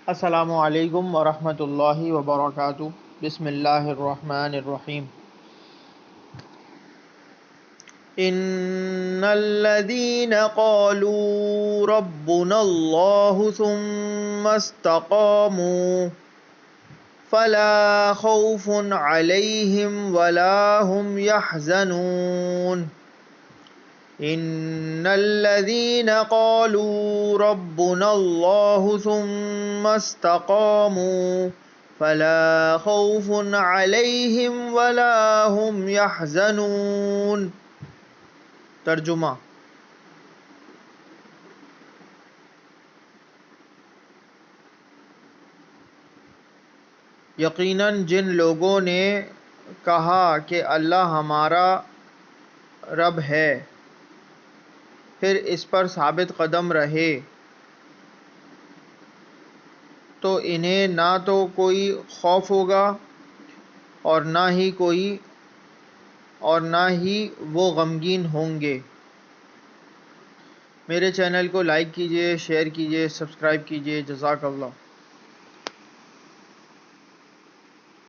السلام علیکم ورحمۃ اللہ وبرکاتہ۔ بسم اللہ الرحمن الرحیم۔ ان الذین قالوا ربنا اللہ ثم استقاموا فلا خوف علیہم ولا هم يحزنون۔ ان الذين قالوا ربنا الله ثم استقاموا فلا خوف عليهم ولا هم يحزنون۔ ترجمہ: یقیناً جن لوگوں نے کہا کہ اللہ ہمارا رب ہے، پھر اس پر ثابت قدم رہے، تو انہیں نہ تو کوئی خوف ہوگا اور نہ ہی وہ غمگین ہوں گے۔ میرے چینل کو لائک کیجیے، شیئر کیجیے، سبسکرائب کیجیے۔ جزاک اللہ۔